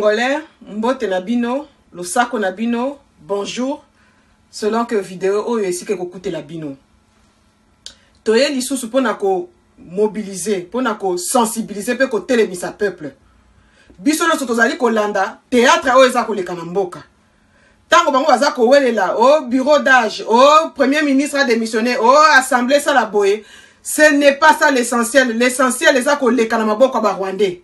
Congolais, Mbote Nabino, Losako Nabino, bonjour. Selon que vidéo ou ici que écoutez la bino. Toye lisusu pour nako mobiliser, pour nako sensibiliser pour ko télémisa peuple. Biso no sotozali ko landa théâtre o ezako le kanamboka. Tango bango bazako welela au bureau d'âge, au premier ministre a démissionné, au assemblée ça la boye. Ce n'est pas ça l'essentiel. L'essentiel ezako le kanamboka ba Rwandais.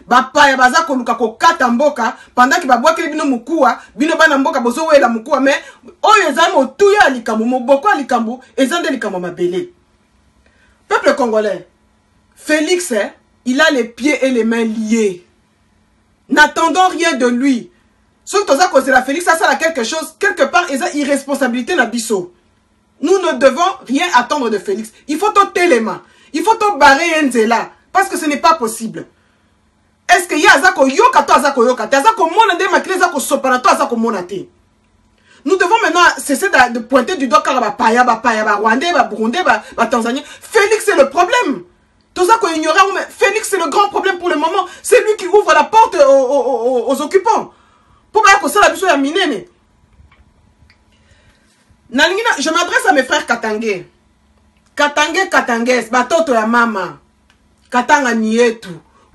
Bapaya bazako luka ko kata mboka pendant que babwaki bino mukua bino bana mboka bozo wela mukua mais oyo ezamo tuya likambo moboko likambo ezande likambo mabele. Peuple congolais, Félix, il a les pieds et les mains liés. N'attendons rien de lui. Sauf que ça cause la Félix, ça sert à quelque chose, quelque part, il a irresponsabilité na biso. Nous ne devons rien attendre de Félix. Il faut ôter les mains. Il faut barrer Nzela. Parce que ce n'est pas possible. Est-ce qu'il y a Azako Yoka, toi Azako Yoka, Azako Monade, Makle, Azako Sopana, toi Azako Monate. Nous devons maintenant cesser de pointer du doigt car Paya, Rwandais, Burundais, Tanzanie. Félix c'est le problème. Tout ça qu'on ignorait, Félix c'est le grand problème pour le moment. C'est lui qui ouvre la porte aux occupants. Pour que ça la biso ya minene. Je m'adresse à mes frères Katangé. Katangé, batoto ya mama. Katanga nietu.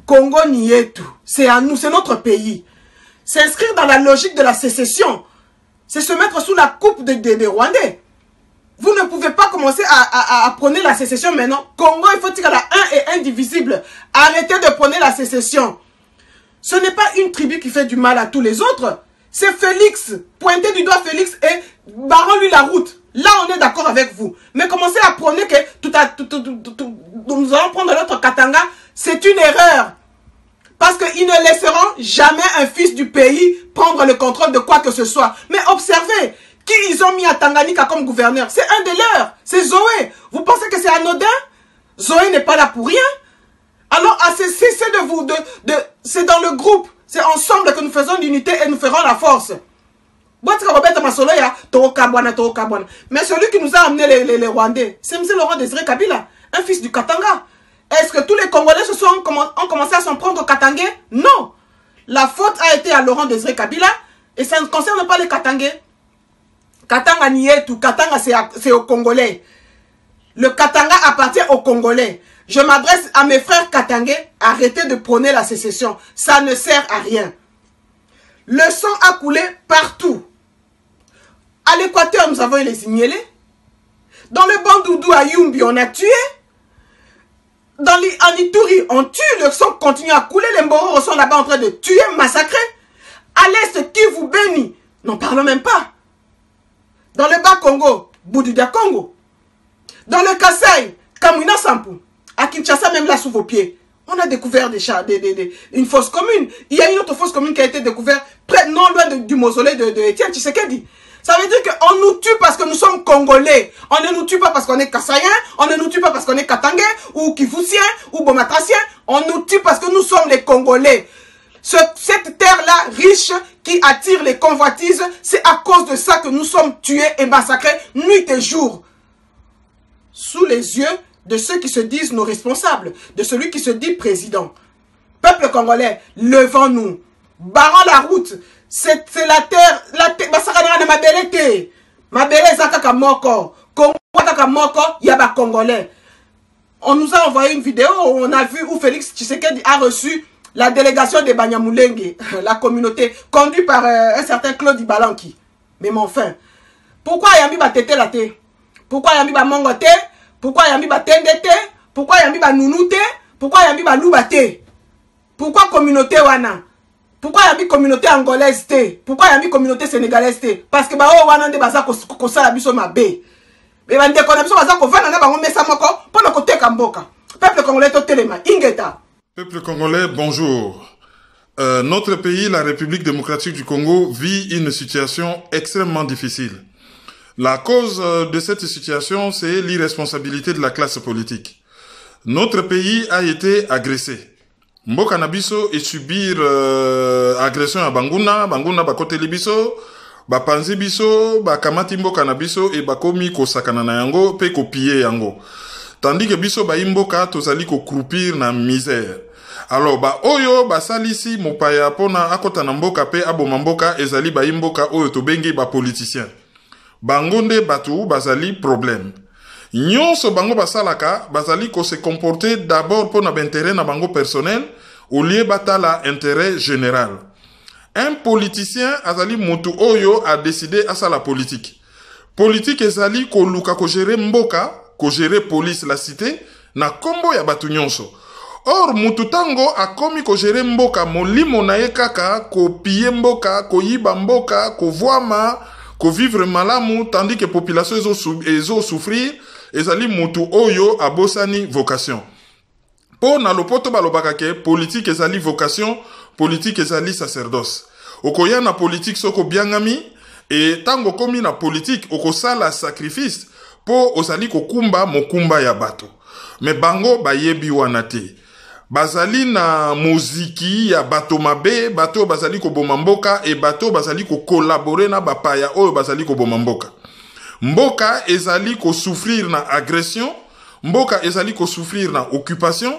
Congo nietu. C'est à nous, c'est notre pays. S'inscrire dans la logique de la sécession. C'est se mettre sous la coupe des Rwandais. Vous ne pouvez pas commencer à prôner la sécession maintenant. Congo, il faut dire qu'elle a un et indivisible. Arrêtez de prôner la sécession. Ce n'est pas une tribu qui fait du mal à tous les autres. C'est Félix. Pointez du doigt Félix et barrons-lui la route. Là, on est d'accord avec vous. Mais commencez à prôner que nous allons prendre notre Katanga. C'est une erreur. Parce qu'ils ne laisseront jamais un fils du pays prendre le contrôle de quoi que ce soit. Mais observez, qui ils ont mis à Tanganyika comme gouverneur? C'est un de leurs, c'est Zoé. Vous pensez que c'est anodin? Zoé n'est pas là pour rien. Alors, cessez de vous... c'est dans le groupe, c'est ensemble que nous faisons l'unité et nous ferons la force. Mais celui qui nous a amené les Rwandais, c'est M. Laurent Désiré Kabila, un fils du Katanga. Est-ce que tous les Congolais ont commencé à s'en prendre au Katangais? Non. La faute a été à Laurent Désiré Kabila et ça ne concerne pas les Katangais. Katanga Nietu, Katanga c'est aux Congolais. Le Katanga appartient aux Congolais. Je m'adresse à mes frères Katangais, arrêtez de prôner la sécession. Ça ne sert à rien. Le sang a coulé partout. À l'Équateur, nous avons eu les Ignélés. Dans le Bandoudu à Yumbi, on a tué. En Ituri, on tue, le sang continue à couler, les Mboro sont là-bas en train de tuer, massacrer. À l'Est, Kivu Beni, n'en parlons même pas. Dans le Bas-Congo, Bouddha Congo. Dans le Kasaï, Kamwina Sampu. À Kinshasa, même là sous vos pieds. On a découvert une fosse commune. Il y a une autre fosse commune qui a été découverte non loin du mausolée de Étienne Tshisekedi. Ça veut dire qu'on nous tue parce que nous sommes Congolais. On ne nous tue pas parce qu'on est Kassaïen. On ne nous tue pas parce qu'on est Katangais ou Kivoussien ou Bomatracien. On nous tue parce que nous sommes les Congolais. Cette terre-là, riche, qui attire les convoitises, c'est à cause de ça que nous sommes tués et massacrés nuit et jour. Sous les yeux de ceux qui se disent nos responsables, de celui qui se dit président. Peuple congolais, levons-nous. Barrons la route. C'est la terre, on nous a envoyé une vidéo où on a vu où Félix Tshisekedi a reçu la délégation de Banyamulenge, la communauté, conduite par un certain Claude Ibalanki. Mais enfin, pourquoi Yambi va tété la té? Pourquoi Yambi va mongoté? Pourquoi Yambi va tendete? Pourquoi Yambi va nounouté? Pourquoi Yambi va loubaté? Pourquoi communauté wana? Pourquoi il y a une communauté angolaise? Pourquoi il y a une communauté sénégalaise? Parce que bah oh wana de baza ko sala biso mabe. Mais bande ko na biso baza ko vana na bango mesa moko pona ko teka mboka. Peuple congolais to telema ingeta. Peuple congolais, bonjour. Notre pays, la République démocratique du Congo, vit une situation extrêmement difficile. La cause de cette situation, c'est l'irresponsabilité de la classe politique. Notre pays a été agressé. Mboka na biso et subir agression à Banguna ba kote libiso, ba panzi biso, ba kamati mboka na biso et ba komi ko sakana na yango pe ko piller yango. Tandis que biso ba imboka tozali ko croupir na misère. Alors ba oyo ba salisi mopaya pona akota na mboka pe aboma mboka ezali ba imboka oyo tobengi ba politicien. Bango nde batu bazali problème. Nyonso bango basalaka bazali ko se comporter d'abord pona intérêt na bango personnel au lieu batala intérêt général. Un politicien azali mutu oyo a décidé à ça la politique. Politique ezali ko luka ko gérer mboka, ko gérer police la cité na kombo ya batu nyonso. Or mutu tango akomi ko gérer mboka molimo na ye kaka ko piller mboka, ko yiba mboka, ko voama, ko vivre malamu tandis que population ezo souffrir, ezali mutu oyo abosani vocation. Po na lopoto balobaka ke politique ezali vocation, politique ezali sacerdoce. Okoya na politique soko biangami et tango komi na politique okosala sacrifice po ozali kokumba mokumba ya bato. Mais bango bayebi wana te. Bazali na muziki ya bato mabe, bato bazali ko boma mboka et bato bazali ko collaborer na bapaya oyo bazali ko boma mboka. Mboka ezali ko souffrir na agression, mboka ezali ko souffrir na occupation.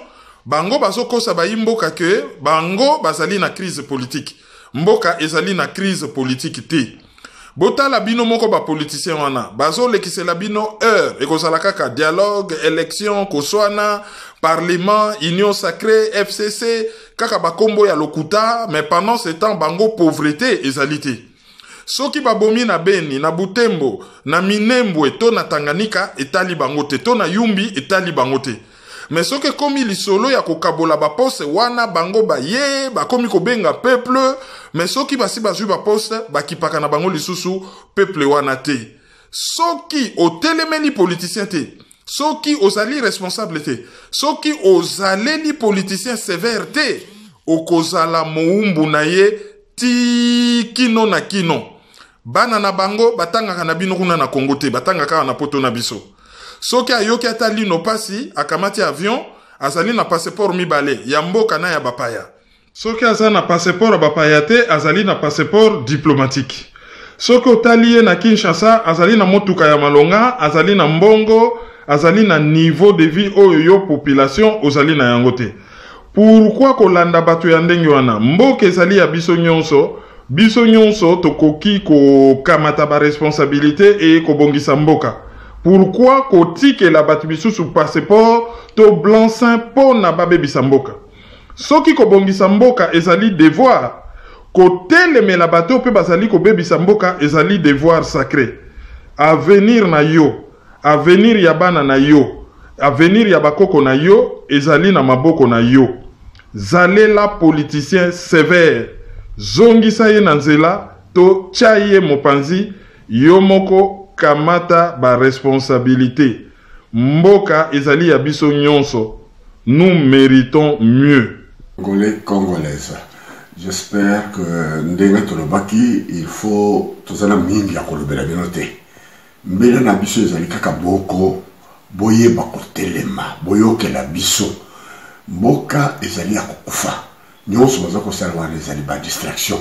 Bango bazokosa bayi mboka ke bango bazali na crise politique. Mboka ezali na crise politique te. Bota la bino moko ba politicien wana. Bazo lekisela bino heure. Eko salakaka dialogue, élection, koswana, parlement, union sacrée, FCC, kaka bakombo ya lokuta, mais pendant ce temps bango pauvreté ezali te. Soki babomi na Beni, na Butembo, na Minembwe, to na Tanganyika, etali bango te. To na Yumbi, etali bango te. Mais soki komi lisolo ya kokabola ba poste wana bango ba ye, ba komi ko benga peuple, mais soki basi bazui ba poste, ba kipaka na bango lisusu peuple wana te. Soki otelemeli politicien te, soki ozali responsable te, soki ozaleli politicien sévère te, okozala moumbu na ye ti kino na kino. Bana na bango batanga na bino kuna na Congo te, batanga ka na poto na biso. Soki ayoki atali no pasi, akamati avion, azali na passeport mibale, ya mboka na ya bapaya. Soki azali na passeport bapaya te, azali na passeport diplomatique. Soki otali na Kinshasa, azali na motuka ya malonga, azali na mbongo, azali na niveau de vie oyo yo population, ozali na yango te. Pourquoi kolanda batu ya ndenge wana? Mboka ezali ya biso nyonso tokoki ko kamata ba responsabilité et ko bongisa mboka. Pourquoi kotike la batibisu sous passeport to blanc-seing po na babe bisamboka? Soki ko bongisa mboka ezali devoir. Koteleme la bato pe bazali ko bebisa mboka ezali devoir sacré. Avenir na yo, avenir ya bana na yo, avenir ya bakoko na yo ezali na maboko na yo. Zalela politicien sévère. Zongisa ye na nzela to chaye mopanzi yo moko kamata ba responsabilité. Mboka ezali ya biso nyonso. Nous méritons mieux. Congolais, Congolaises. J'espère que ndenga tolobaki il faut tozala mingi ya kolobela bino te. Mbele na biso ezali kaka boko boye bakotelema boyokela biso. Mboka ezali ya kokufa. Nyonso baza kosala wana ezali ba distraction.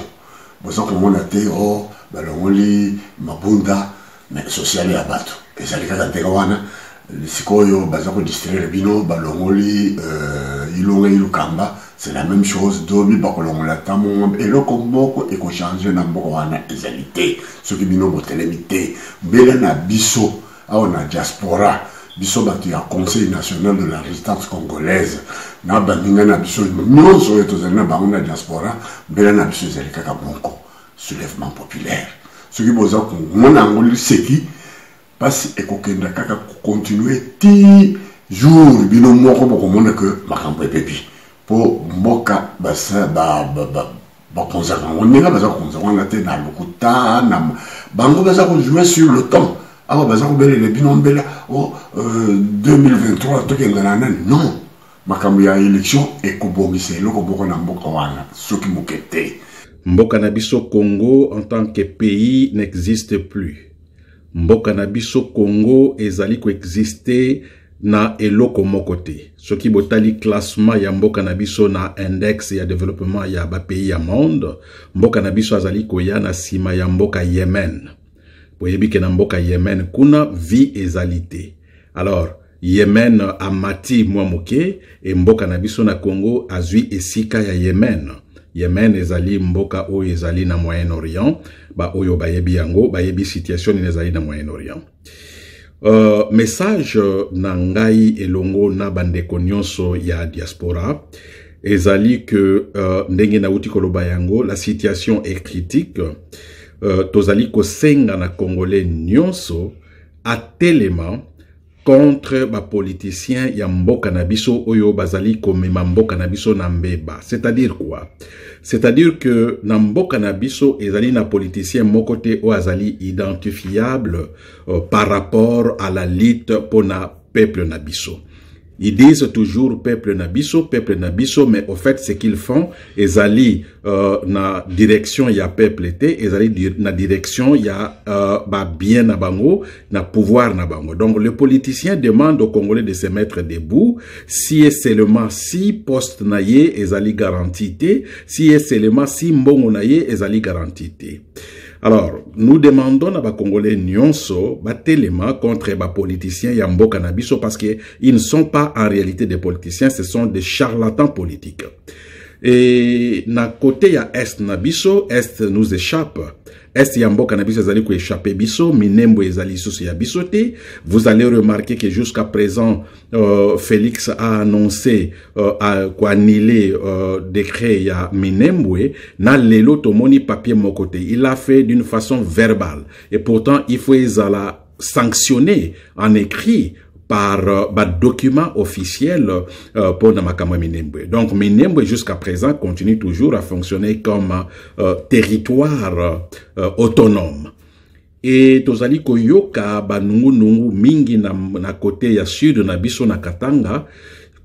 Baza komona te o balongoli mabunda mais social ya bato. Ezali kaka ndenga wana sikoyo baza ko distraire bino balongoli ilonga ilukamba. C'est la même chose dobi bakolongola tamo eloko moko eko changer na mboka wana ezalité ce qui bino botelemité mbele na biso awa na diaspora biso batu ya conseil national de la résistance congolaise na baninga na biso nyonso etozali na bango na diaspora mbele na biso ezali kaka moko soulèvement populaire ce qui boza ko mona ngoli seki pasi ekokenda kaka continuer ti jour bino moko boko mona que makambo epepi po mboka basa ba konzaka onenga baza konzaka na te na lokuta na bango baza ko jouer sur le temps awa baza ko belele bino mbela o 2023 to kenga na non makambo ya élection ekobongisa eloko boko na mboka wana soki mokete mboka na biso Congo en tant que pays n'existe plus. Mboka na biso Congo ezali ko exister na eloko moko te. Soki botali classement ya mboka na biso na index ya développement ya ba pays ya monde, mboka na biso azali koya na sima ya mboka Yemen. Boyebi ke na mboka Yemen kuna vie ezali te. Alors, Yemen amati mwamuke et mboka na biso na Congo azui esika ya Yemen. Yemen ezali mboka oyo ezali na Moyen-Orient, ba oyo bayebi yango, bayebi situation ezali na Moyen-Orient. Message na ngai elongo na bandeko nyonso ya diaspora ezali que ndenge na uti koloba yango, la situation est critique. Tozali ko senga na Congolais nyonso atelema contre ba politicien ya mboka na biso oyo bazali komema mboka na biso na mbeba. C'est-à-dire quoi? C'est-à-dire que na mboka na biso ezali na politicien mokote o azali identifiable par rapport à la lutte pour na peuple na biso. Ils disent toujours peuple nabiso, mais au fait, ce qu'ils font, ils allaient na direction ya peuple été, ils allaient na direction ya bien na bango, na pouvoir na bango. Donc le politicien demande aux Congolais de se mettre debout, si et seulement si poste naye, ils allaient garantir, si et seulement si mbongo naye, ils allaient garantir. Alors, nous demandons à les Congolais nyonso, batelema contre les politiciens Yambo Canabiso parce qu'ils ne sont pas en réalité des politiciens, ce sont des charlatans politiques. Et na côté ya Est Nabiso, Est nous échappe. Est Yambo Cannabis ezali ko échappé biso, Minembo ezali sous ya bisoté. Vous allez remarquer que jusqu'à présent, Félix a annoncé quoi annuler décret ya Minembo na lelo tomoni papier mon côté. Il l'a fait d'une façon verbale et pourtant il faut la sanctionner en écrit par document officiel pour Namakama Minembwe. Donc Minembwe jusqu'à présent continue toujours à fonctionner comme territoire autonome. Et tozali koyoka banungu mingi na côté ya sud na biso na Katanga,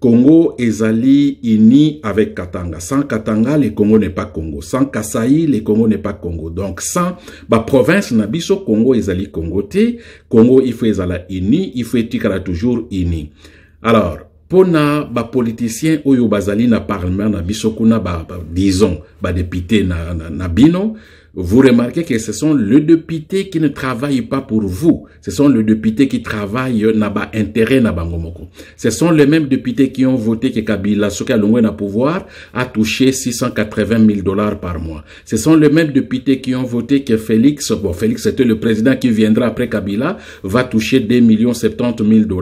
Congo ezali uni avec Katanga. Sans Katanga, le Congo n'est pas Congo. Sans Kasaï, le Congo n'est pas Congo. Donc, sans ba province nabiso, Congo ezali Congo te. Congo, il faut ezala uni, il faut etikala toujours uni. Alors, pona ba politicien oyo bazali na parlement nabiso kuna disons, député na bino, vous remarquez que ce sont les députés qui ne travaillent pas pour vous. Ce sont les députés qui travaillent na ba intérêt na bangomoko. Ce sont les mêmes députés qui ont voté que Kabila, ce qu'Alongwe na pouvoir, a touché $680 000 par mois. Ce sont les mêmes députés qui ont voté que Félix, bon, Félix c'était le président qui viendra après Kabila, va toucher $2,70 000.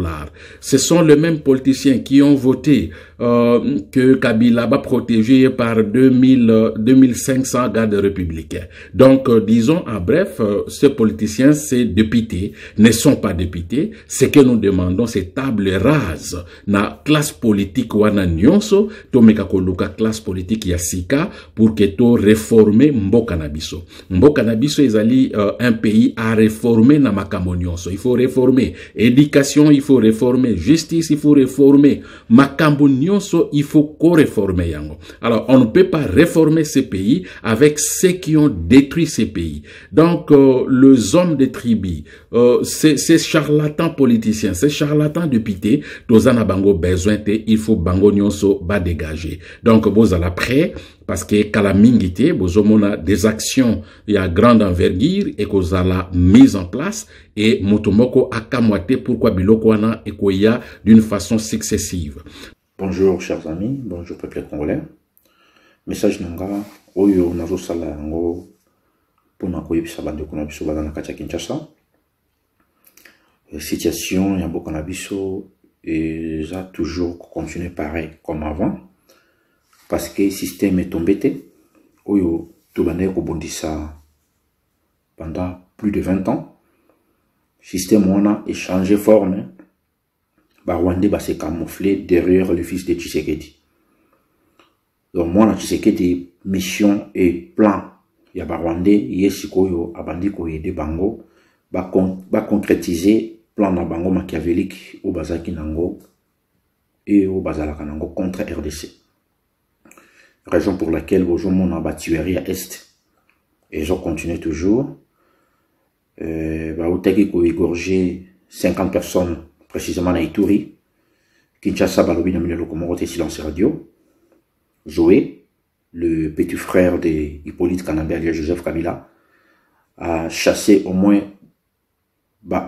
Ce sont les mêmes politiciens qui ont voté que Kabila va protéger par 2500 gardes républicains. Donc, disons en bref, ces politiciens, ces députés, ne sont pas députés. Ce que nous demandons, c'est table rase na classe politique wana nyonso, to mekakoluka classe politique yasika pour que to réformer Mboka Nabiso. Mboka Nabiso ezali un pays à réformer na makambo nyonso. Il faut réformer éducation, il faut réformer justice, il faut réformer makambo nyonso, il faut co-réformer yango. Alors, on ne peut pas réformer ces pays avec ceux qui ont détruit ces pays. Donc, les hommes des tribus, ces charlatans politiciens, ces charlatans députés, dozana bango besoin te, il faut bango nyonso ba dégager. Donc, vous allez prêt, parce que kalamingité, vous avez des actions à grande envergure et que vous allez mise en place et motomoko akamwate pourquoi biloko wana et koya d'une façon successive. Bonjour chers amis, bonjour peuple congolais. Message nanga oyo nazo sala ngo pona koyebisa bandeko na biso bana na kati ya Kinshasa. Situation ya mboka na biso eza toujours continuer pareil comme avant parce que le système est tombé oyo to bande ko bondisa pendant plus de 20 ans. Système on a échangé forme. Rwandais va se camoufler derrière le fils de Tshisekedi. Donc moi, Tshisekedi, mission et plan, il y a Rwandais, Yesikoyo, Abandiko et de Bango, va concrétiser plan na Bango machiavélique au Bazaki Nango et au Bazalaka Nango contre RDC. Raison pour laquelle aujourd'hui on a battu à Est. Et ils ont continué toujours. Au Teki ko égorgé 50 personnes précisément à Ituri, Kinshasa balobi na minelo komorote silence radio, Zoé, le petit frère de Hippolyte Kanambe Joseph Kabila, a chassé au moins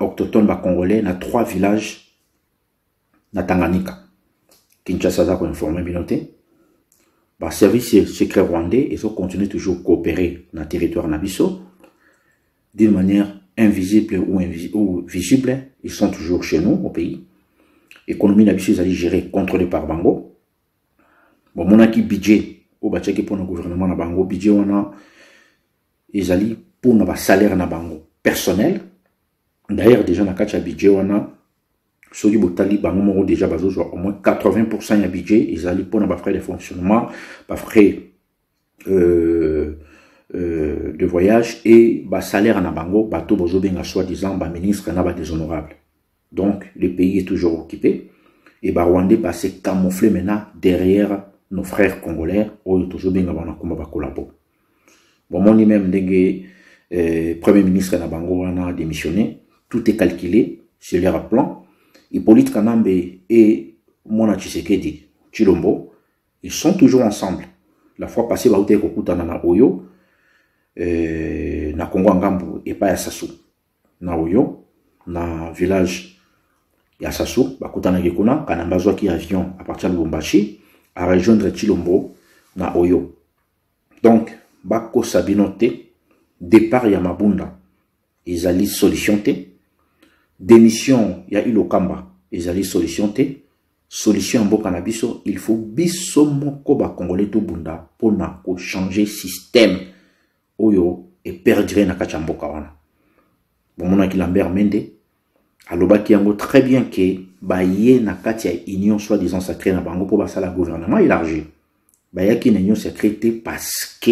autochtones congolais dans 3 villages na Tanganyika. Kinshasa a informé binoté. Bah, service secret rwandais, ils ont continué toujours à coopérer dans le territoire nabiso d'une manière invisible ou visible. Ils sont toujours chez nous au pays. L'économie nabiso est gérée, contrôlée par Bango. Bon, mon aki budget au bachaki pour le gouvernement na Bango, budget on a ils allaient pour nos salaire na Bango personnel. D'ailleurs déjà na kacha budget on a ceux qui botali Bango moro déjà bazo au moins 80% ya budget ils allaient pour nos frais de fonctionnement, frais de voyage et salaire na Bango bateau bozo benga soi-disant ministre na déshonorable. Donc le pays est toujours occupé et Rwandais s'est camouflé maintenant derrière nos frères congolais ou toujours bien avant qu'on collabo. Bon, moi même premier ministre na Bango a démissionné, tout est calculé sur leur plan. Hippolyte Kanambe et Mona Tshisekedi Tshilombo, ils sont toujours ensemble. La fois passée, baute kokutana na Oyo, na Congo Ngambu et pas à Sassou. Na Oyo, na village ya Sassou, bakutana gekuna, kanambazo qui avion à partir de Lubumbashi, à rejoindre Tshilombo na Oyo. Donc, bako sabinote, départ ya Mabunda, ils allaient solution te, démission ya Ilokamba, ils allaient solution te, solution en boka na biso, il faut biso moko ba congolais to bunda pour na ko changer système Oyo et perdre na kachamboka wana. Bon mona ki Lambert Mende, alobaki yango très bien que baye na kati ya union soi-disant sacrée na bango pour basa la gouvernement élargi. Bayaki na union secrète parce que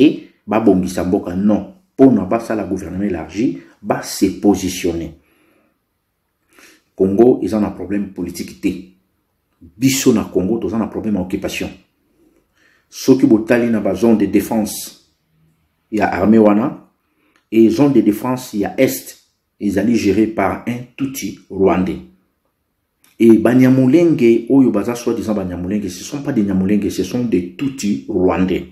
ba bongisa mboka non pour na basa la gouvernement élargi ba se positionner. Congo ils ont un problème politique té. Biso na Congo ils ont un problème d'occupation. Ceux qui botali na ba zone de défense il y a armée wana et zone de défense il y a est. Ils allaient gérer par un Tutsi rwandais. Et Banyamulenge, Oyo Baza soi-disant Banyamulenge, ce ne sont pas des Nyamulenge, ce sont des Tutsi rwandais.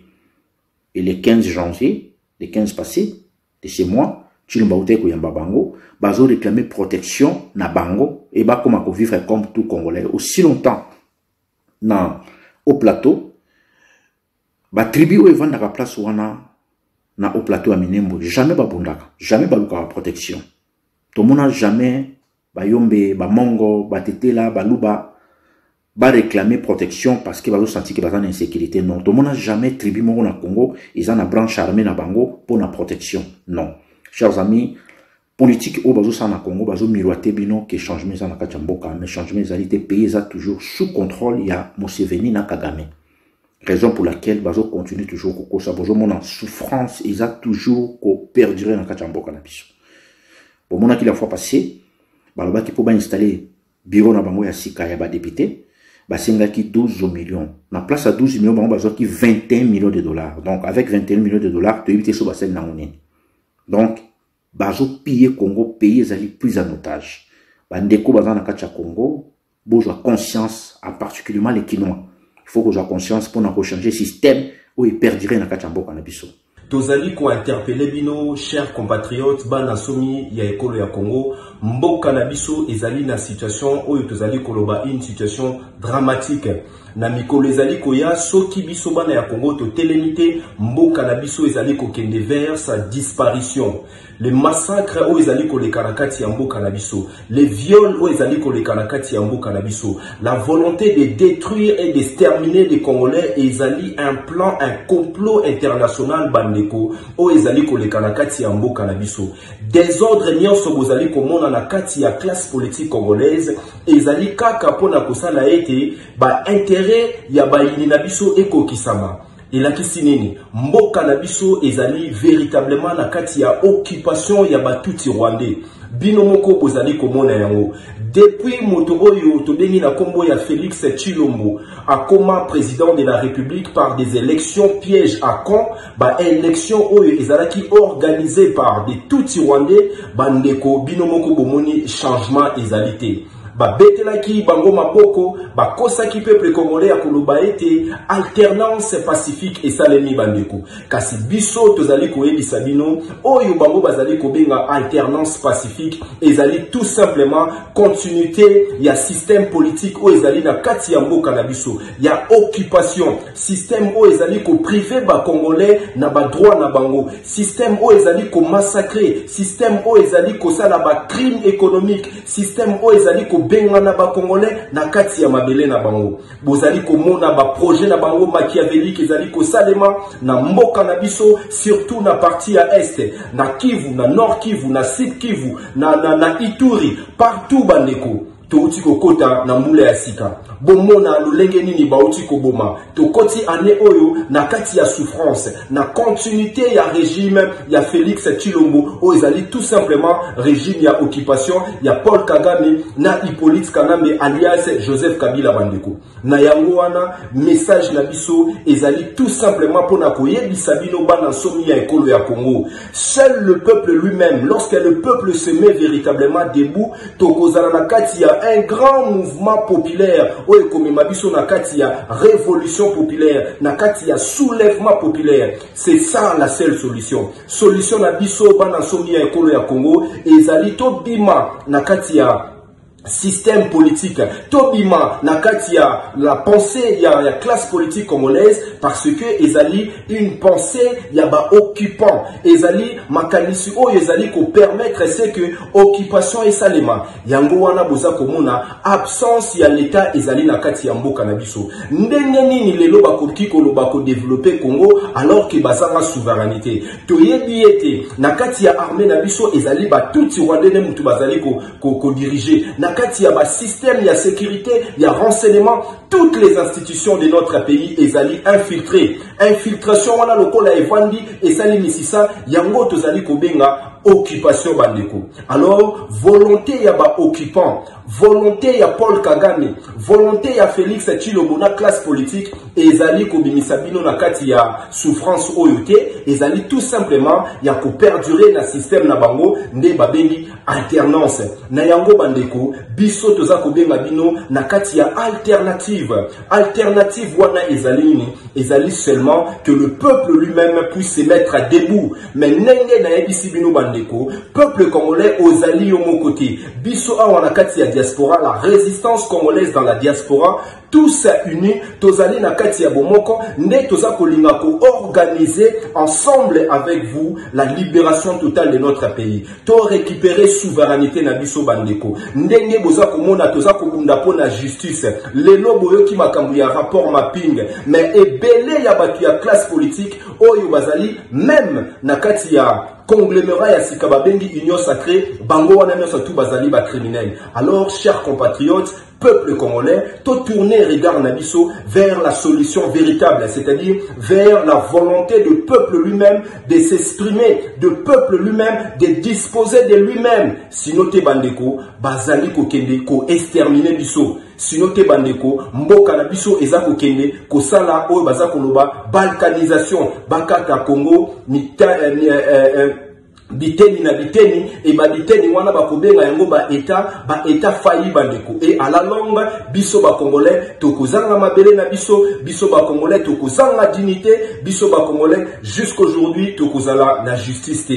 Et le 15 janvier, le 15 passé, de ce mois, Tshilomba Kouyamba Bango, Bazo réclamé protection na Bango, et bah comme vivre comme tout Congolais. Aussi longtemps, au plateau, bah tribu où ils vendent la place au plateau à Minembo, jamais babundaka, jamais baluka protection. Tout le monde n'a jamais, Bayombe, Bamongo, Batetela, Baluba, réclamer protection parce qu'ils ont senti qu'ils ont une insécurité. Non, tout le monde n'a jamais tribu au Congo, ils ont une branche armée na Bango pour la protection. Non. Chers amis, politique au Bazo Sana Congo, Bazo miroité bino que changement na Kachamboka, mais changement des pays ça toujours sous contrôle, il y a Museveni na Kagame. Raison pour laquelle Bazo continue toujours Koko Sabozo mon en souffrance, ils ont toujours perdurer na Kachamboka na biso. Bon, mon qui la fois passée, baloba qui peut installer bureau na bango ya sika ya ba député, ba senga ki 12 millions. Na place à 12 millions, bango bazo ki 21 millions de dollars. Donc avec 21 millions de dollars, tu éviter so basel na ngone. Donc bazo piller Congo, pays ezali pris en otage. Ba ndeko baza na kacha Congo, bozo conscience, en particulièrement les Kinois. Il faut que vous ayez conscience pour na changer système ou perdurer na kacha mboka na biso. Tozali ko interpeller bino chers compatriotes bana somi ya ekolo ya Congo mboka na biso ezali na situation oyo tozali koloba une situation dramatique na mikolo ezali koya soki biso bana ya Congo to telemité mboka na biso ezali ko kende vers sa disparition. Les massacres oyo ezali ko le karakati ya mboka na biso, les viols oyo ezali ko le karakati ya mboka na biso, la volonté de détruire et d'exterminer les Congolais ezali un plan, un complot international bandeko oyo ezali ko le karakati ya mboka na biso. Désordre nyonso bozali komona na kati ya classe politique congolaise ezali kaka pona kosala ete ba intérêt ya bayini na biso ekokisama. Et la kisinini, mboka na biso ezali véritablement na kati ya occupation ya batuti rwandais. Bino moko bozali komona yango. Depuis moto oyo tobengi na kombo ya Félix Tshilombo akoma président de la République par des élections pièges à camp, ba élection oyo ezalaki organisée par des Tutsi rwandais, bandeko bino moko bomoni changement ezalité. ba betelaki bango maboko ba kosaki peuple congolais ya koloba ete alternance pacifique esalemi bandeko kasi biso tozali koyebisa bino oyo bango bazali kobenga alternance pacifique ezali tout simplement continuité ya système politique oyo ezali na kati ya mboka na biso ya occupation système oyo ezali ko privé ba congolais na ba droit na bango système oyo ezali ko massacrer système oyo ezali ko sala ba crime économique système oyo ezali ko benga na ba congolais na kati ya mabele na bango bozali ko mona ba projet na bango machiavélique ezali ko salema na mboka na biso surtout na partie ya est na Kivu na Nord Kivu na Sud Kivu na Ituri partout bandeko touti kokota na mule ya sika bomona lolenge nini bauti koboma tokoti ane oyo na kati ya souffrance na continuité ya régime ya Félix Tshilombo oyo ezali tout simplement régime ya occupation ya Paul Kagame na Hippolyte Kanambe alias Joseph Kabila bandeko na yango wana message na biso ezali tout simplement pona koyebisa bino bana somi ya ekolo ya Congo seul le peuple lui-même lorsque le peuple se met véritablement debout tokozala na kati ya un grand mouvement populaire oyo komema biso na kati ya révolution populaire na kati ya soulèvement populaire c'est ça la seule solution na biso bana somi ya ekolo ya Congo ezali to bima na kati ya système politique tobima na kati ya la pensée ya classe politique congolaise parce que ezali une pensée ya ba occupant ezali makanisi oyo ezali ko permettre c'est que occupation esalema yango wana boza komona absence ya l'état ezali na kati ya mboka na biso ndenge nini lelo bakoki koloba ko développer Congo alors que bazanga souveraineté toyebi ete na kati ya armée na biso ezali ba tuti rwandais mutu bazali ko diriger na kati ya ba système ya sécurité ya renseignement toutes les institutions de notre pays ezali infiltration wana lokola evandi esali misisa yango tozali kobenga occupation bandeko alors volonté ya ba occupant volonté ya Paul Kagame volonté ya Félix Tshilombo na classe politique ezali kobimisa bino na kati ya souffrance oyo te ezali tout simplement ya ko perdurer na système na bango nde babengi alternance na yango bandeko biso toza kobenga bino na kati ya alternative wana ezali nini ezali seulement que le peuple lui-même puisse se mettre debout mais ndenge na yebisi bino bandeko peuple congolais ozali yo moko te biso awa na kati ya diaspora la résistance congolaise dans la diaspora tous unis tozali na kati ya bomoko nde toza kolinga ko organiser ensemble avec vous la libération totale de notre pays to récupérer souveraineté na biso bandeko ndenge boza komona toza kobunda pona justice lelo boyoki makambo ya rapport mapping mais ebele ya batu ya classe politique oyo bazali même na kati ya conglomérat ya sika babengi union sacrée bango wana nyonso tout bazali ba criminel alors chers compatriotes peuple congolais, tout tourner regard nabiso vers la solution véritable, c'est-à-dire vers la volonté du peuple lui-même de s'exprimer, du peuple lui-même de disposer de lui-même. Sinon te bandeko, bazali ko kende ko exterminer biso. Sinon te bandeko, mboka na biso eza ko kende ko sala oyo baza koloba balkanisation, bakata Congo, biteni na biteni et ba biteni wana bakobenga yango ba état failli bandeko et à la longue biso ba congolais tokozanga mabele na biso ba congolais tokozanga dignité biso ba congolais jusqu'aujourd'hui tokozala na justice te.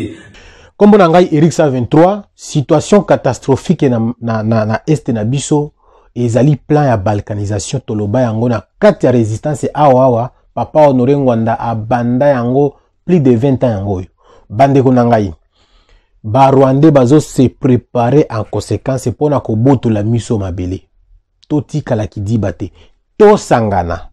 Comme on a Eric 123 situation catastrophique na est na biso ezali plan ya balkanisation toloba yango na kati ya résistance awa papa Honoré Ngwanda abanda yango plus de 20 ans yango bandeko na ngai ba Rwandais bazo se préparer en conséquence pour na koboto la miso mabele toti kala kidiba te to sangana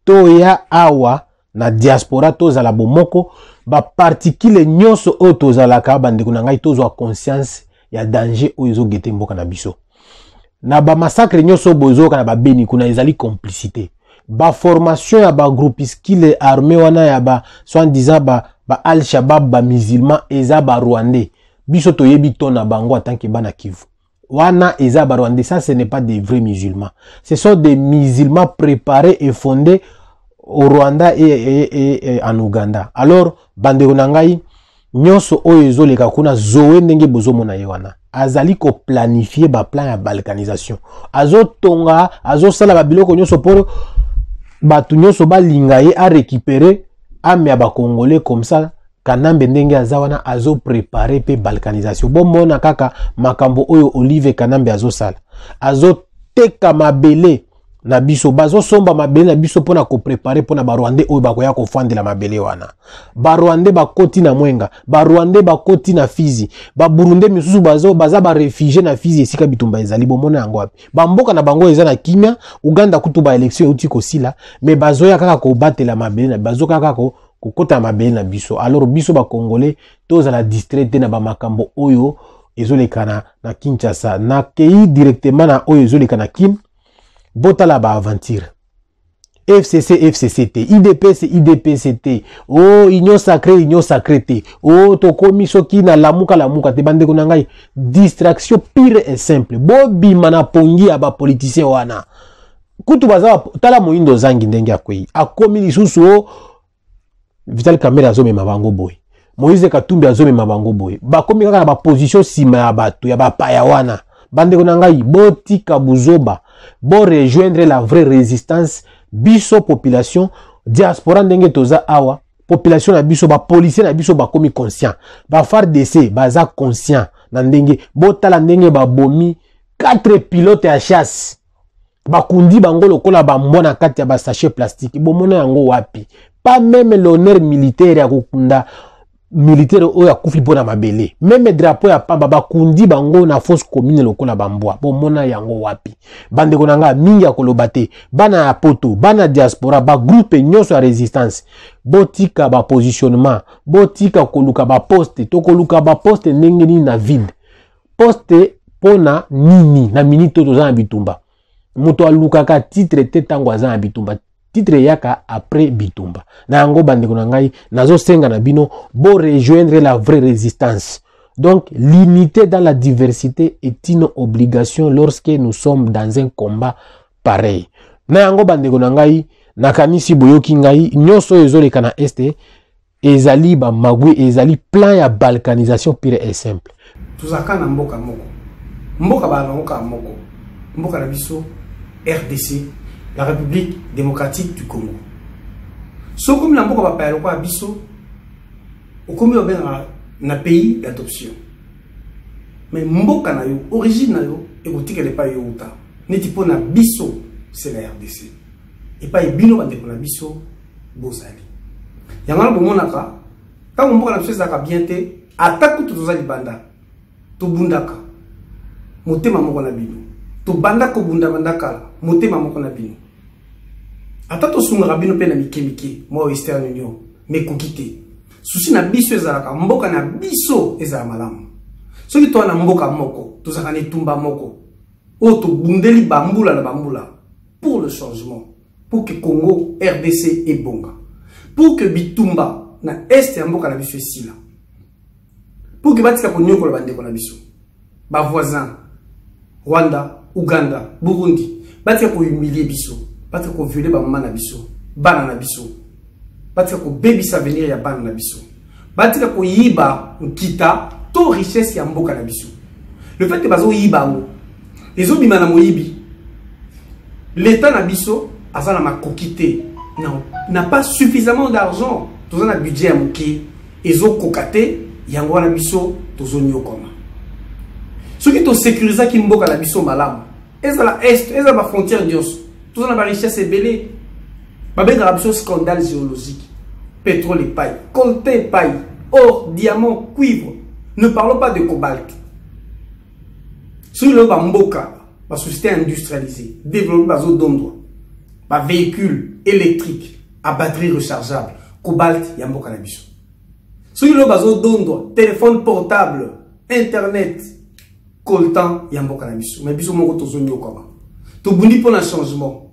to ya awa na diaspora to za la bomoko ba particule nyonso o to za la ka bandeko na ngai to zo conscience ya danger o ezo gete mboka na biso na ba massacre nyonso bozo kana ba beni kuna ezali complicité ba formation ya ba groupuscule armé wana ya ba soi-disant ba Al-Shabaab ba musulman eza ba Rwandais biso to yebi to na bango tant que bana Kivu wana eza ba Rwandais ça ce n'est pas des vrais musulmans ce sont des musulmans préparés et fondés au Rwanda et en Ouganda alors bandeko na ngai nyonso oyo ezoleka kuna zowe ndenge bozo mona ye wana azali ko planifier ba plan ya balkanisation azo tonga azo sala ba biloko nyonso pour batu nyonso balinga ye a récupérer ame ya ba congolais comme ça Kanambe ndenge azawana azo préparer pe balkanisation bomona kaka makambo oyo Olive Kanambe azo sala azo teka mabele na biso bazo somba mabele na biso pona ko préparer pona ba Rwandais oyo bakoya ko fandela mabele wana ba Rwandais bakoti na Mwenga ba Rwandais bakoti na Fizi ba Burundais misusu baza ba réfugié na Fizi esika bitumba ezali bomona yango wapi ba mboka na bango eza na kimia Uganda kutu ba élection uti ko sila mais bazoya kaka ko batela mabele na bazo kaka ko kota mabele na biso alors biso ba Congolais toza la distraite na ba makambo oyo ezolekana na Kinshasa na kei directement na oyo ezolekana Kim botala ba aventure FCCT IDPCT oh union sacrée oh tokomi soki na lamuka te bande ko ngai distraction pure et simple bobi mana pongi aba politicien wana kutu baza tala moindo zangi ndenge akoyi akomi lisusu Vital Kamerhe azomema bango boy Moïse Katumbi azomema bango boy bakomi kaka na ba position sima ya bato ya bapaya wana bande ko ngai botika buzoba bo rejoindre la vraie résistance biso population diaspora ndenge toza awa population na biso ba policier na biso bakomi conscient ba FARDC baza conscient na ndenge botala ndenge babomi 4 pilotes à chasse bakundi bango lokola bambona kati ya ba sachet plastique bomona yango wapi pas même l'honneur militaire ya kokunda militaire oyo akufi pona mabele même drapeau ya pamba bakundi bango na fosse commune lokola bambwa bomona yango wapi bande konanga mingi ya koloba te bana ya poto bana diaspora ba groupe nyonso ya résistance botika ba positionnement botika koluka ba poste to koluka ba poste ndenge ni na vide poste pona nini na minute to za bitumba muto alukaka titre te tango aza na bitumba titre yaka après bitumba na yango bande ko ngai nazo senga na bino bo rejoindre la vraie résistance donc l'unité dans la diversité est une obligation lorsque nous sommes dans un combat pareil na yango bande ko ngai nakanisi boyoki ngai nyonso ezoleka na este ezali ba magwe ezali plan ya balkanisation pure et simple tuzaka na mboka moko ba mboka na biso RDC la République démocratique du Congo. So comme la mboka ba pa biso au comme na pays d'adoption. Mais mboka na yo origine na yo ekotika le pa yo uta. Neti pona biso c'est la RDC. Et pas bino bande pona biso bozali. Yangala bomonaka ta mboka na biso zaka bien te atako tozali banda. To bundaka. Motema moko na bino. To banda ko bunda bandaka motema moko na bino. Atato sunga bino pe na mikemike mo Western Union me kokite susi na biso ezalaka mboka na biso ezala malamu soki to na mboka moko tozaka ne tumba moko o to bundeli bambula na bambula pour le changement pour que Congo RDC et bonga pour que bitumba na est ya mboka na biso sila pour que batika ko nyoko la bande ko na biso ba voisin Rwanda Uganda Burundi batika ko humilier biso batika ko violer ba mama na biso bana na biso batika ko baby avenir ya bana na biso batika ko yiba nkita to richesse ya mboka na biso le fait que bazo yiba ngo les obima na moyibi l'état na biso azana makokité n'a pas suffisamment d'argent toza na budget ya moké ezo kokate yango na biso tozo nyokoma soki to sécuriser ki mboka na biso malamu ezala est ezala ba frontière nyonso toza na ba richesse ebele ba benga biso scandale géologique pétrole et paille coltan et paille or diamant cuivre ne parlons pas de cobalt sur le ba mboka ba société industrialisée développer ba zo dondo ba véhicule électrique à batterie rechargeable cobalt ya mboka na biso sur le ba zo dondo téléphone portable internet coltan ya mboka na biso mais biso moko tozo nyokoma to bundi pour un changement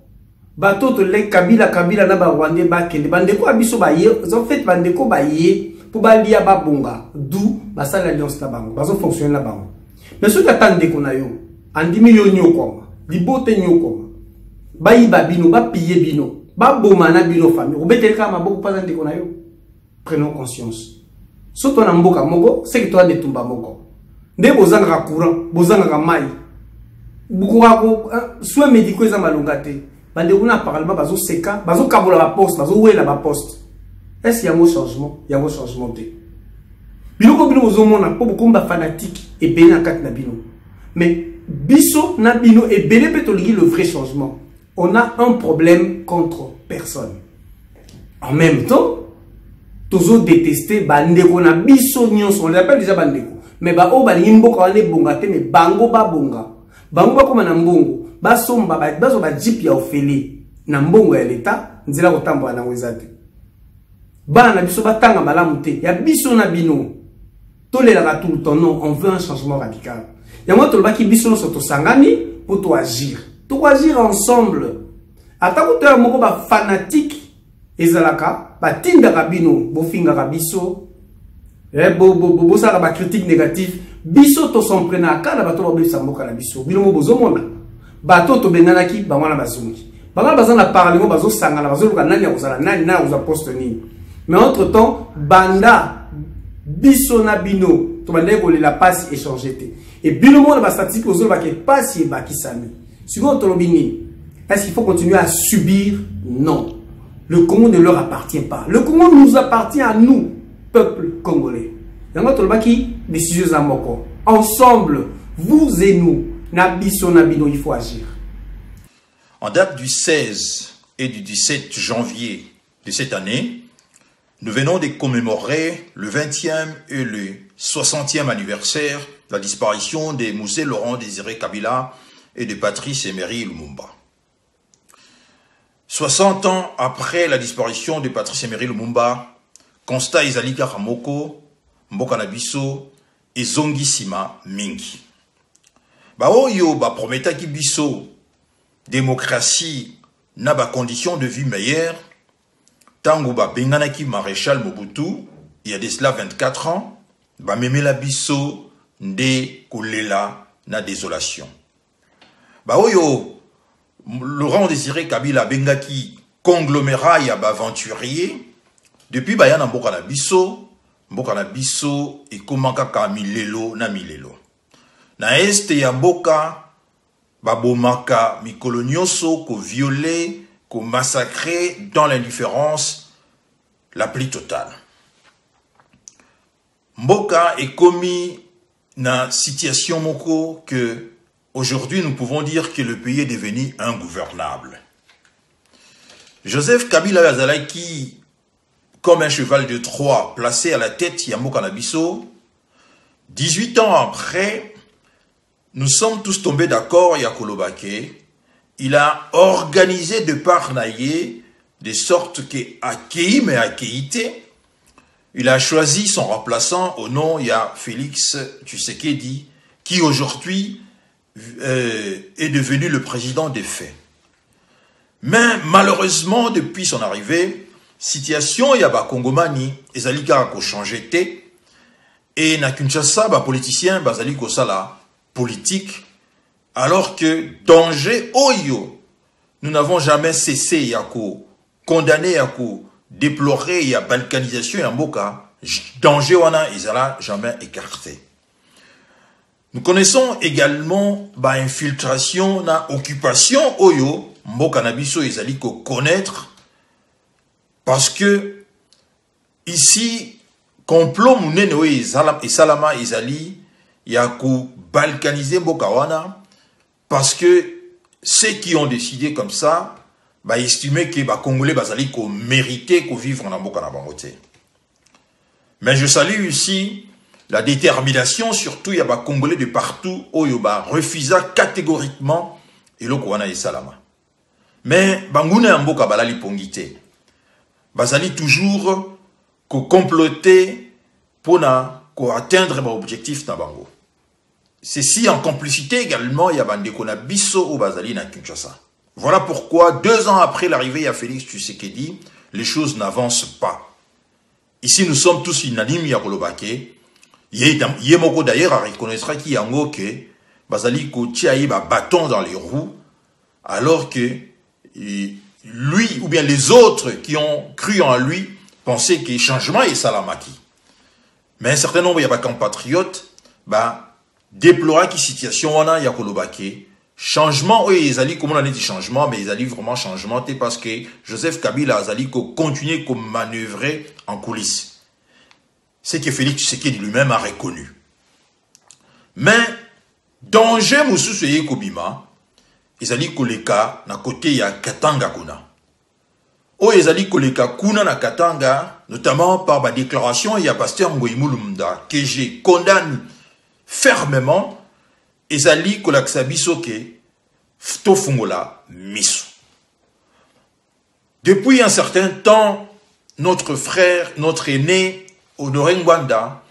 bato to le kabila na ba Rwandais ba kende bandeko abiso ba ye en fait bandeko ba ye pour ba lia ba bonga d'où ba sala alliance na bango bazo fonctionner na bango mais ce que tande ko na yo andi million nyokoma libote nyokoma ba yiba bino ba piller bino ba boma na bino famille obeteleka maboko pas ndeko na yo prenons conscience soto na mboka moko c'est que toi ne tumba moko Nde bozanga courant, bozanga mai. Bukurako soins médicaux za malongate. Bande kuna parlement bazo seka, bazo kabola ba poste, bazo wela ba poste. Est-ce qu'il y a un changement? Il y a un changement. Biloko bino bozomona po bokomba fanatique et bena kat na bino. Mais biso na bino et belé peut le vrai changement. On a un problème contre personne. En même temps, toujours détester bandeko na biso nyonso, on les appelle déjà bandeko. Mais ba o balingi mboka wane bonga te, mais bango ba bonga. Bango ba koma na mbongo, ba somba ba bazo ba jip ya ofeli na mbongo ya leta, nzela kotambola na wezate. Ba na biso batanga malamu te, ya biso na bino. Toléra tout le temps, non, on veut un changement radical. Et moi, tout le qui biso soto sangani pour toi agir. Pour agir ensemble. Attends que tu moko ba fanatique ezalaka, ba tinda rabino, bo finga rabiso, bo sala ba critique négative, biso to son prena kala ba to ba bisa mboka na biso. Bino mo bozo mona. Ba to benana ki ba wana bazungi. Ba wana bazana parler mo bazo sangana, bazo luka nani ya kozala, nani na uza poste ni. Mais entre temps, banda biso na bino to bande ko la passe échanger et bino mo na ba statistique aux autres ba passe et ba kisami second to lobini est-ce qu'il faut continuer à subir? Non, le Congo ne leur appartient pas, le Congo nous appartient à nous, peuple congolais. Yango to baki décisions amoko ensemble, vous et nous na biso na bino, il faut agir. En date du 16 et du 17 janvier de cette année, nous venons de commémorer le 20e et le 60e anniversaire de la disparition de Mzee Laurent Désiré Kabila et de Patrice Emery Lumumba. 60 ans après la disparition de Patrice Emery Lumumba, constat ezali kaka moko, mboka na biso ezongisima mingi. Ba oyo ba prometaki biso démocratie na ba conditions de vie meilleures. Tango ba benganaki maréchal Mobutu, il y a de cela 24 ans, ba memela biso nde kolela na désolation. Ba oyo Laurent Désiré Kabila bengaki conglomérat ya ba aventurier, depuis ba yana mboka na biso e komaka ka milelo na milelo. Na este ya mboka ba bomaka mikolo nyonso ko violer, qu'on massacrait dans l'indifférence la plus totale. Mboka est commis dans une situation moko que aujourd'hui nous pouvons dire que le pays est devenu ingouvernable. Joseph Kabila Azalaki, comme un cheval de Troie placé à la tête ya mboka na biso, 18 ans après, nous sommes tous tombés d'accord ya kolobake. Il a organisé de part naïe, de sorte que accueilli mais accueillité, il a choisi son remplaçant au nom il y a Félix Tshisekedi, qui aujourd'hui est devenu le président des faits. Mais malheureusement, depuis son arrivée, situation il y a ba Congomani, ezali kaka ko changer té, et na Kinshasa ba politicien bazali ko sala politique. Alors que danger oyo, nous n'avons jamais cessé yako condamné yako déplorer ya balkanisation ya mboka, danger wana izala jamais écarté. Nous connaissons également ba infiltration na occupation oyo mboka na biso ezali ko connaître, parce que ici complot munene oyo esalama ezali yako balkaniser mboka wana. Parce que ceux qui ont décidé comme ça, bah, estimaient que les Congolais méritaient de vivre en Mboka na bangote. Mais je salue ici la détermination, surtout il y a des Congolais de partout, où ils refusent catégoriquement et le Kouana et Salama. Mais Bangoune en Mboka balali pongité. Bazali toujours comploter pour atteindre l'objectif na bango. Ceci en complicité également, il y a Bandeko na biso au Bazali na Kinshasa. Voilà pourquoi 2 ans après l'arrivée à Félix Tshisekedi, les choses n'avancent pas. Ici, nous sommes tous unanimes, ya kolobake. Yemoko d'ailleurs reconnaîtra qu'il y a un que Bazali Kotiaï ba bâton dans les roues, alors que lui ou bien les autres qui ont cru en lui pensaient que changement est salamaki. Mais un certain nombre de compatriotes, déplora qui situation wana ya kolobake changement oyo ezali comme on a dit changement mais ezali vraiment changement parce que Joseph Kabila azali ko continuer ko manœuvrer en coulisses. C'est que Félix Tshisekedi lui-même a reconnu. Mais danger mususu ye kobima ezali koleka na côté ya Katanga kuna. O ezali koleka kuna na Katanga notamment par ma déclaration il y a pasteur Ngoïmou Lumumba que je condamne fermement ezali kolakisa biso ke tofungola miso. Depuis un certain temps, notre frère, notre aîné Honoré Ngwanda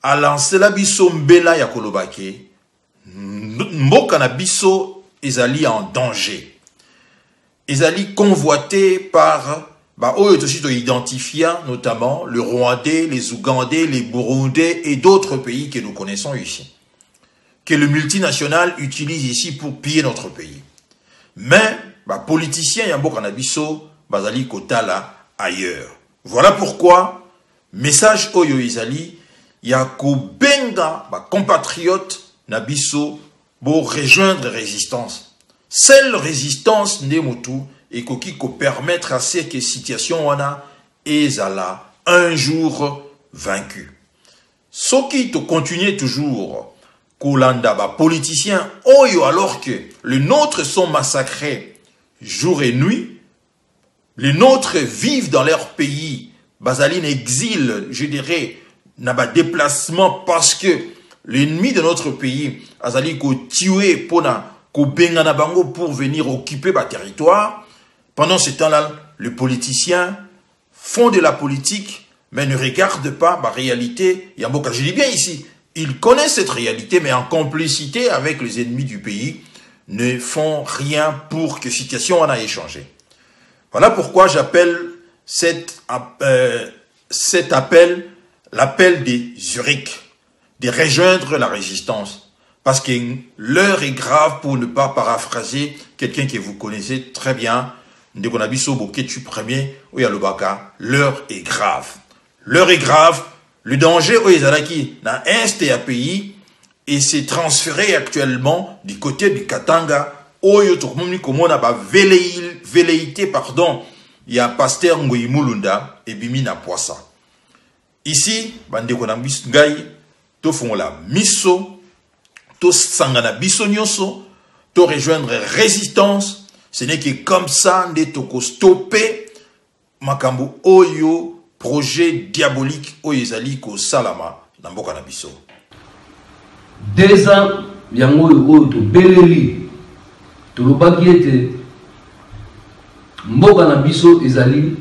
a lancé la biso mbela ya kolobake mboka na biso ezali en danger. Ezali convoité par identifiant notamment le Rwandais, les Ougandais, les Burundais et d'autres pays que nous connaissons ici, que le multinational utilise ici pour piller notre pays. Mais, politiciens yambo kanabiso, bazali kotala ailleurs. Voilà pourquoi, message oyo izali, yako benga, compatriotes nabiso, bo rejoindre résistance. Seule résistance nemotu, et qui peut permettre à ce que situation wana ezala un jour vaincu. Ce qui te continue toujours kolanda politiciens oyo alors que les nôtres sont massacrés jour et nuit, les nôtres vivent dans leur pays, bazali en exil, je dirais, n'a pas déplacement parce que l'ennemi de notre pays azali ko tuer pona ko bengana bango pour venir occuper ba territoire. Pendant ce temps-là, les politiciens font de la politique, mais ne regardent pas la réalité. Yamboka, je dis bien ici, ils connaissent cette réalité, mais en complicité avec les ennemis du pays, ne font rien pour que la situation en ait changé. Voilà pourquoi j'appelle cet appel, l'appel des Zurich, de rejoindre la résistance. Parce que l'heure est grave, pour ne pas paraphraser quelqu'un que vous connaissez très bien, l'heure est grave. L'heure est grave. Le danger au Ezalaki dans un pays et s'est transféré actuellement du côté du Katanga. Velléité, pardon, il y a pasteur Ngoïmou Lumumba et Bimina Poissa. Ici, bandeko na ngai, to fongola miso, to sangana biso nyonso, to rejoindre résistance. Ce n'est que comme ça, nous devons stopper makambu oyo projet diabolique oyo ezali ko salama na mboka na biso. 2 ans yango oyo to beleli to lobaki ete mboka na biso ezali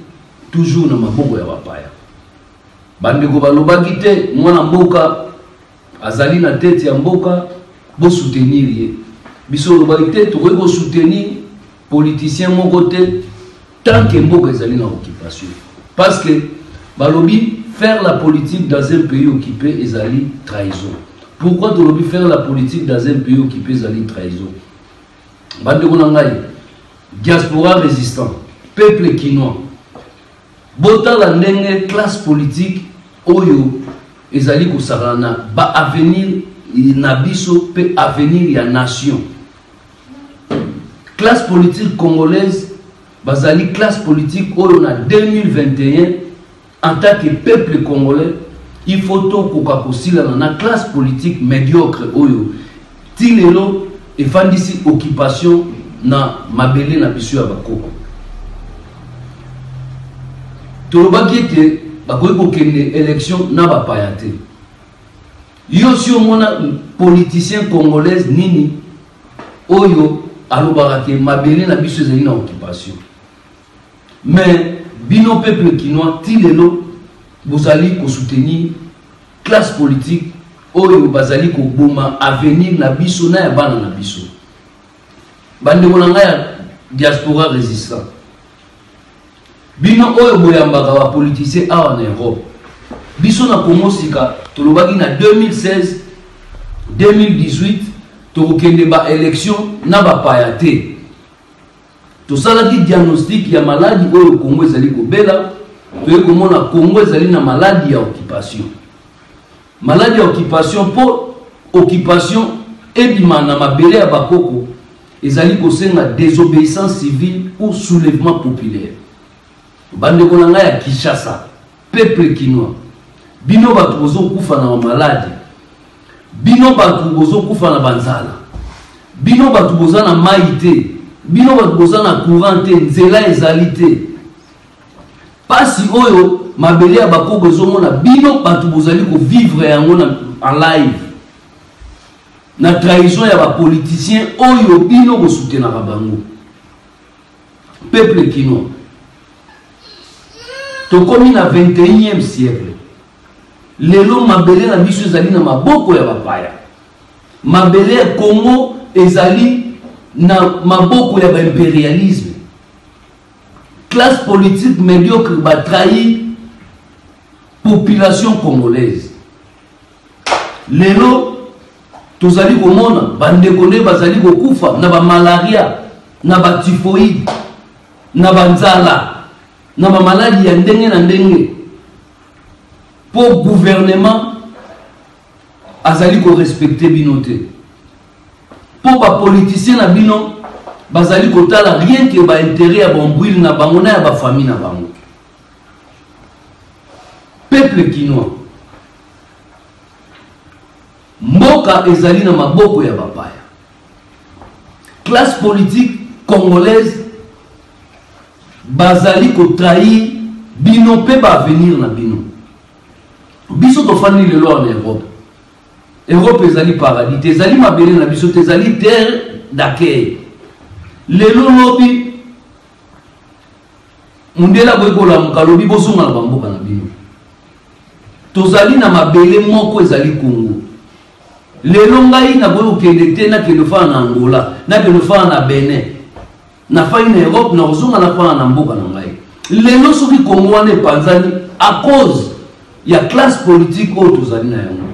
toujours na maboko ya bapaya. Bandeko balobaki te mwana mboka azali na tete ya mboka bo soutenir ye. Biso lobaki te to ko soutenir politicien mon côté tant que mboka ezali na occupation. Parce que balobi faire la politique dans un pays occupé ezali trahison. Pourquoi balobi faire la politique dans un pays occupé ezali trahison? Bandeko na ngai, diaspora résistant, peuple quinois. Bota la ndenge classe politique oyo ezali ko sarana ba avenir na biso pe avenir ya nation. Classe politique congolaise, bazali classe politique où on a 2021 en tant que peuple congolais, il faut tout kokakosila na classe politique médiocre oyo. Tilelo et fandisi occupation na mabele na biso ya bakoko. Tolobaki te bakoki kokende élection na bapayate. Yo si omona politicien congolaise nini oyo alobaki mabele na biso ezali na occupation. Mais bino peuple quinois tilelo bozali ko soutenir classe politique oyo bazali ko boma avenir na biso na ya bana na biso. Bandeko na ngai diaspora résistant. Bino oyo boyambaka ba politicien awa na Europe. Biso na Congo sika tolobaki na 2016 2018 tokende ba élection na ba payate. To salaki diagnostic ya maladie oyo Congo ezali ko bela, to komona Congo ezali na maladie ya occupation. Maladie ya occupation po occupation ebima na mabele ya bakoko ezali kosenga désobéissance civile ou soulèvement populaire. Bandeko na ngai ya Kinshasa, peuple kinois, bino batu bozo kufa na maladi, bino batu bozo kufa na banzala, bino batu boza na maite, bino batu boza na courant te, nzela ezali te. Pasi oyo mabele ya bakoko ezomona bino batu bozali ko vivre yango en live. Na trahison ya ba politiciens oyo bino ko soutenir bango. Peuple kinois. Tokomi na 21e siècle. Lelo mabele na biso ezali na maboko ya bapaya. Mabele ya Congo ezali na maboko ya impérialisme. Classe politique médiocre ba trahi population congolaise. Lelo tozali komona bandeko nde bazali kokufa na ba malaria, na ba typhoïde, na ba nzala, na ba maladie ya ndenge na ndenge. Pour gouvernement azali ko respecter bino te. Pour ba politicien na bino bazali kotala rien que ba intérêt ya bombwil na bango na ya ba famille na bango. Peuple kinois, mboka ezali na maboko ya bapaya. Classe politique congolaise bazali ko trahir bino pe ba avenir na bino. Biso to fani lelo en Europe. Europe ezali paradis, ezali mabele na biso, ezali terre d'accueil. Lelo lobi mundela boikola mukalobi bozunga na bamboka na bino. Tozali na mabele moko ezali Congo. Lelo ngai na boyo kende te na kende fa na Angola, na kende fa na Benin. Na fa na Europe na ozunga na fa na mboka na ngai. Lelo soki Congo wana panzani à cause ya classe politique oyo tozali na yango.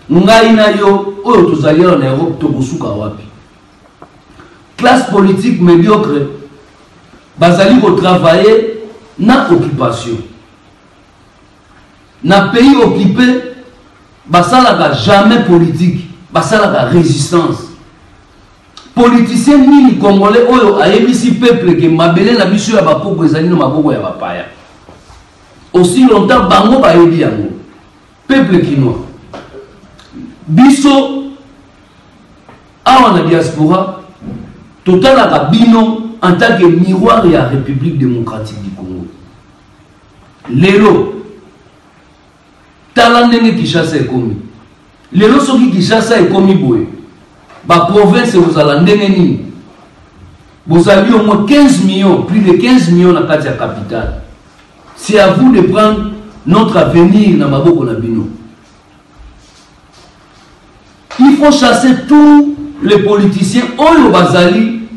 Ngai na yo oyo tozali na Europe tokosuka wapi? Classe politique médiocre bazali ko travailler na occupation. Na pays occupé basalaka jamais politique, basalaka résistance. Politicien nini congolais oyo ayebisi peuple ke mabele na biso ya bakoko ezali na maboko ya bapaya. Aussi longtemps bango bayebi yango. Peuple kinois, biso awa na diaspora totalaka bino en tant que miroir ya République démocratique du Congo. Lelo tala ndenge Kinshasa ekomi. Lelo soki Kinshasa ekomi boye, ba province ozala ndenge nini? Bozali au moins 15 millions, plus de 15 millions na kati ya capitale. C'est à vous de prendre notre avenir na maboko na bino. Il faut chasser tous les politiciens oyo bazali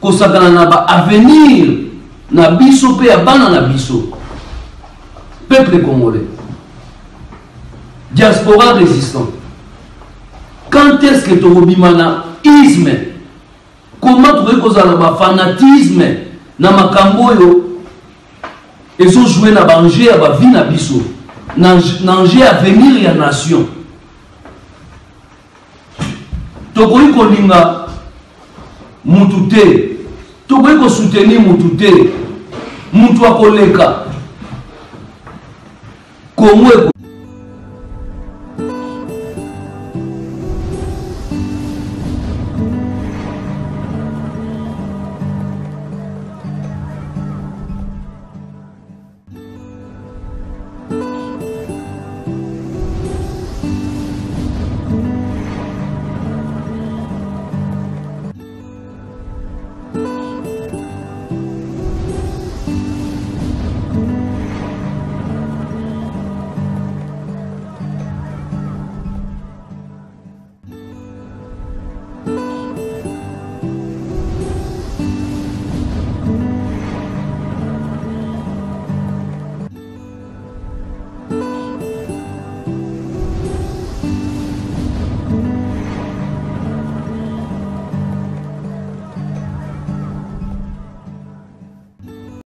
kosakana na ba avenir na biso pe ya bana na biso. Peuple congolais, diaspora résistant. Quand est-ce que tobimana isme? Comment tu kozala ba fanatisme na makambo yo? Ils ont joué na danger à la vie na biso, danger à venir ya nation. Tokoyi kolinga mutu te, tokoyi ko soutenir mutu te, mutu akoleka. Kongo